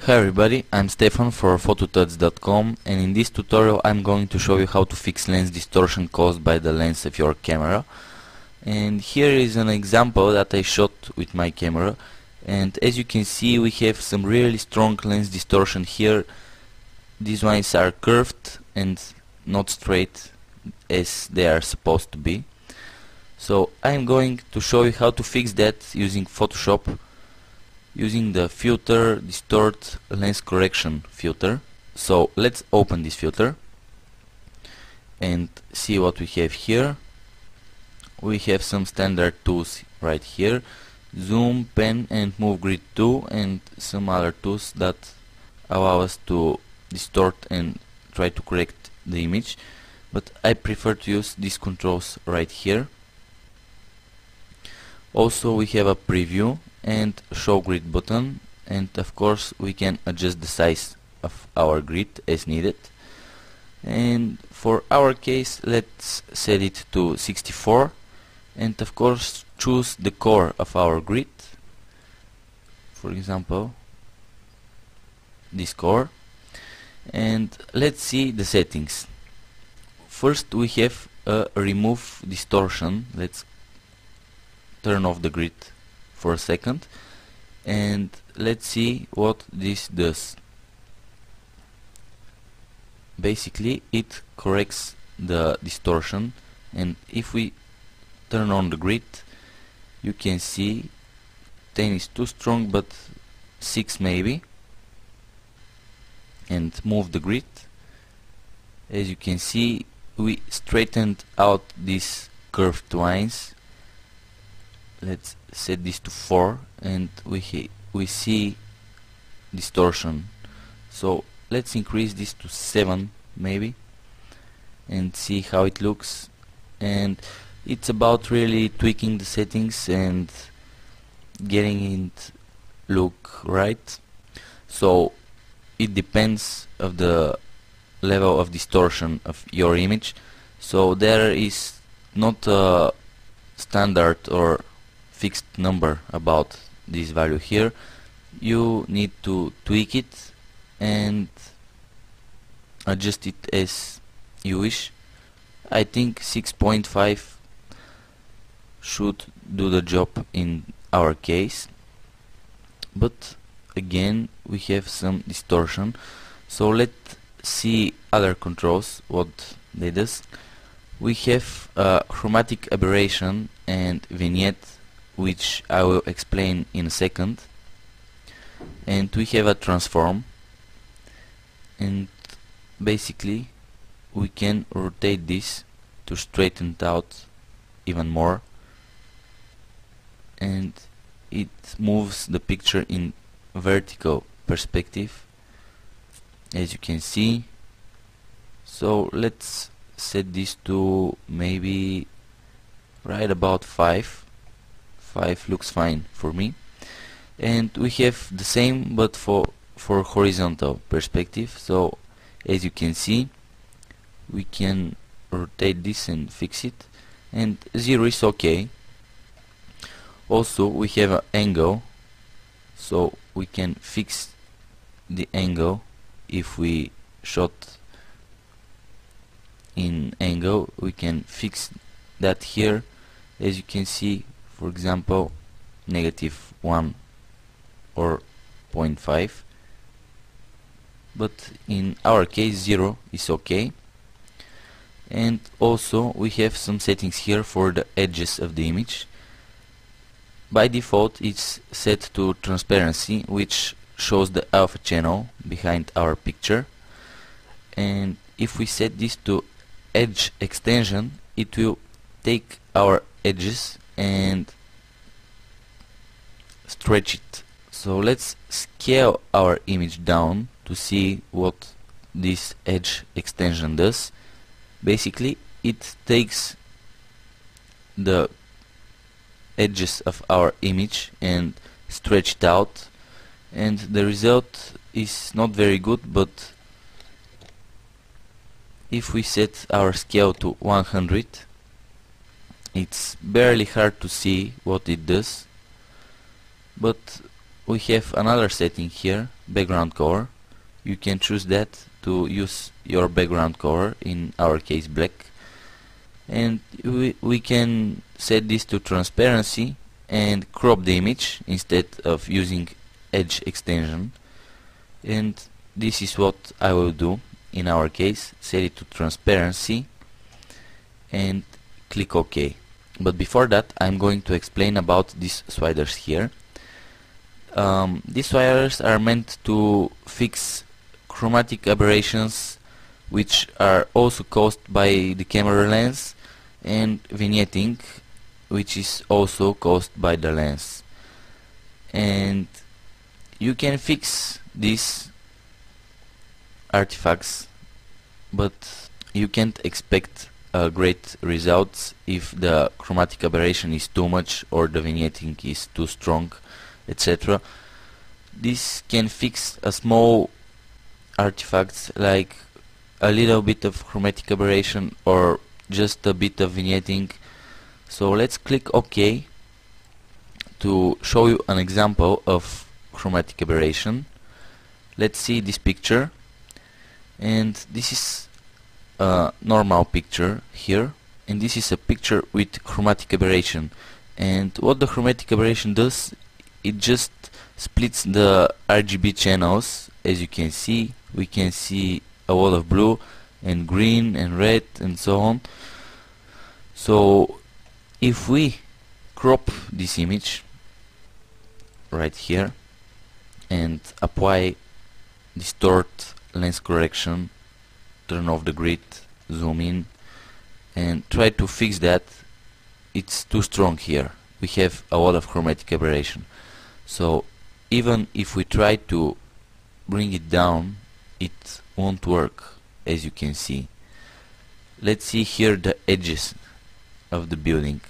Hi everybody, I'm Stefan for phototuts.com, and in this tutorial I'm going to show you how to fix lens distortion caused by the lens of your camera. And here is an example that I shot with my camera, and as you can see we have some really strong lens distortion here. These ones are curved and not straight as they are supposed to be. So I'm going to show you how to fix that using Photoshop, using the filter distort lens correction filter. So let's open this filter and see what we have here. We have some standard tools right here: zoom, pen and move grid tool, and some other tools that allow us to distort and try to correct the image, but I prefer to use these controls right here. Also we have a preview and show grid button, and of course we can adjust the size of our grid as needed. And for our case, let's set it to 64, and of course choose the core of our grid, for example this core, and let's see the settings. First we have a remove distortion. Let's turn off the grid for a second and let's see what this does. Basically it corrects the distortion, and if we turn on the grid you can see 10 is too strong, but 6 maybe, and move the grid. As you can see we straightened out these curved lines. Let's set this to 4 and we see distortion. So let's increase this to 7 maybe and see how it looks. And it's about really tweaking the settings and getting it look right. So it depends of the level of distortion of your image. So there is not a standard or fixed number about this value here. You need to tweak it and adjust it as you wish. I think 6.5 should do the job in our case, but again we have some distortion. So let's see other controls, what they do. We have Chromatic Aberration and Vignette, which I will explain in a second, and we have a transform, and basically we can rotate this to straighten it out even more, and it moves the picture in vertical perspective, as you can see. So let's set this to maybe right about 5 looks fine for me. And we have the same but for horizontal perspective. So as you can see we can rotate this and fix it, and 0 is okay. Also we have an angle, so we can fix the angle. If we shot in angle we can fix that here. As you can see, for example, -1 or 0.5, but in our case 0 is okay. And also we have some settings here for the edges of the image. By default it's set to transparency, which shows the alpha channel behind our picture, and if we set this to edge extension it will take our edges and stretch it. So let's scale our image down to see what this edge extension does. Basically it takes the edges of our image and stretch it out, and the result is not very good, but if we set our scale to 100 it's barely hard to see what it does. But we have another setting here background color. You can choose that to use your background color, in our case black, and we can set this to transparency and crop the image instead of using edge extension, and this is what I will do in our case. Set it to transparency and click OK. But before that, I'm going to explain about these sliders here. These sliders are meant to fix chromatic aberrations, which are also caused by the camera lens, and vignetting, which is also caused by the lens. And you can fix these artifacts, but you can't expect great results if the chromatic aberration is too much or the vignetting is too strong, etc. This can fix a small artifacts like a little bit of chromatic aberration or just a bit of vignetting. So let's click OK to show you an example of chromatic aberration. Let's see this picture, and this is a normal picture here, and this is a picture with chromatic aberration. And what the chromatic aberration does, it just splits the RGB channels. As you can see, we can see a lot of blue and green and red and so on. So if we crop this image right here and apply distort, lens correction, turn off the grid, zoom in, and try to fix that, it's too strong here. We have a lot of chromatic aberration. So even if we try to bring it down, it won't work, as you can see. Let's see here the edges of the building.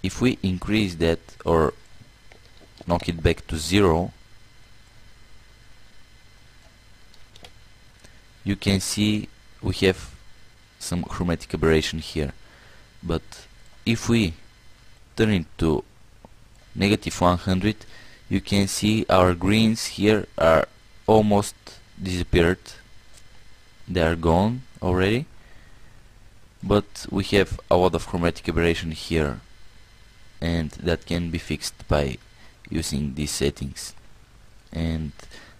If we increase that or knock it back to 0, you can see we have some chromatic aberration here. But if we turn it to -100, you can see our greens here are almost disappeared. They are gone already, but we have a lot of chromatic aberration here, and that can be fixed by using these settings. And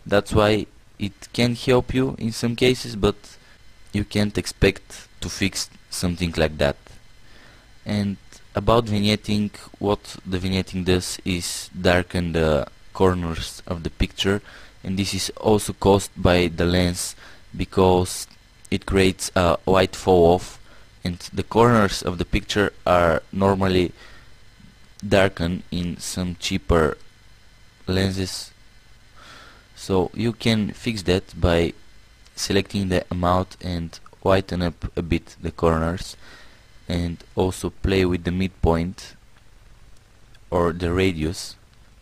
that's why it can help you in some cases, but you can't expect to fix something like that. And about vignetting, what the vignetting does is darken the corners of the picture, and this is also caused by the lens because it creates a white fall off, and the corners of the picture are normally darkened in some cheaper lenses. So you can fix that by selecting the amount and whiten up a bit the corners, and also play with the midpoint or the radius.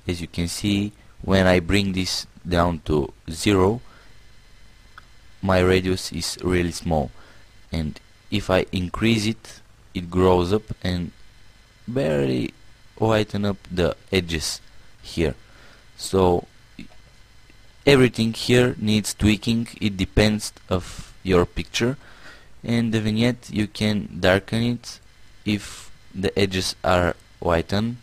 As you can see, when I bring this down to 0, my radius is really small, and if I increase it, it grows up and barely whiten up the edges here. So everything here needs tweaking. It depends of your picture, and the vignette, you can darken it if the edges are whitened,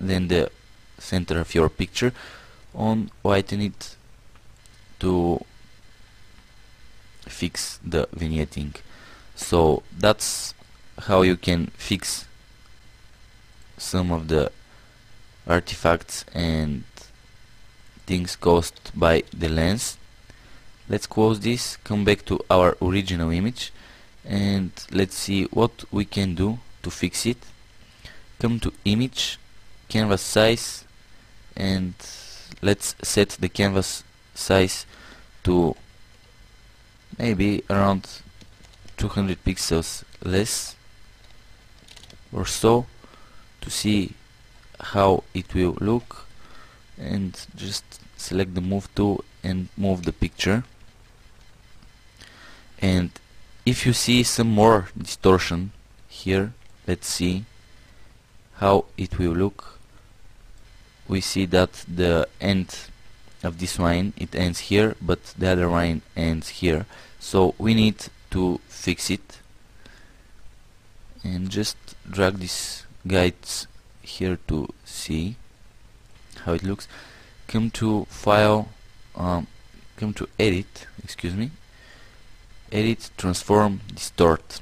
then the center of your picture, on whiten it to fix the vignetting. So that's how you can fix some of the artifacts and things caused by the lens. Let's close this, come back to our original image, and let's see what we can do to fix it. Come to image, canvas size, and let's set the canvas size to maybe around 200 pixels less or so, to see how it will look, and just select the move tool and move the picture. And if you see some more distortion here, let's see how it will look. We see that the end of this line, it ends here, but the other line ends here, so we need to fix it. And just drag these guides here to see how it looks. Come to File, come to Edit, Edit, Transform, Distort,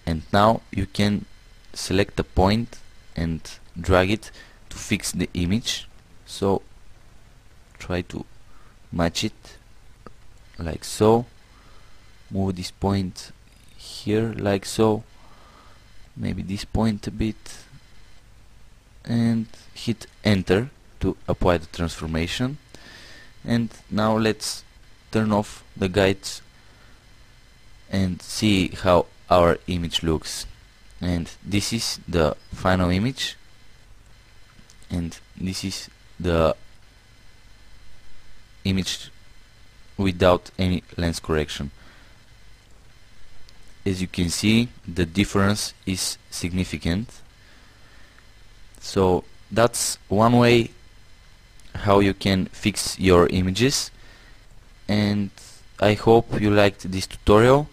and now you can select a point and drag it to fix the image. So try to match it like so, move this point here like so, maybe this point a bit, and hit enter to apply the transformation. And now let's turn off the guides and see how our image looks. And this is the final image, and this is the image without any lens correction. As you can see, the difference is significant. So that's one way how you can fix your images, and I hope you liked this tutorial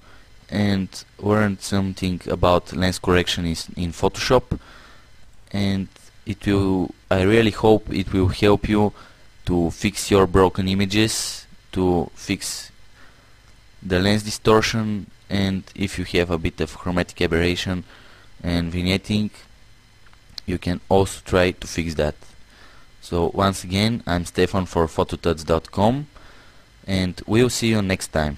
and learned something about lens correction in Photoshop, and I really hope it will help you to fix your broken images, to fix the lens distortion, and if you have a bit of chromatic aberration and vignetting, you can also try to fix that. So once again, I'm Stefan for phototuts.com, and we'll see you next time.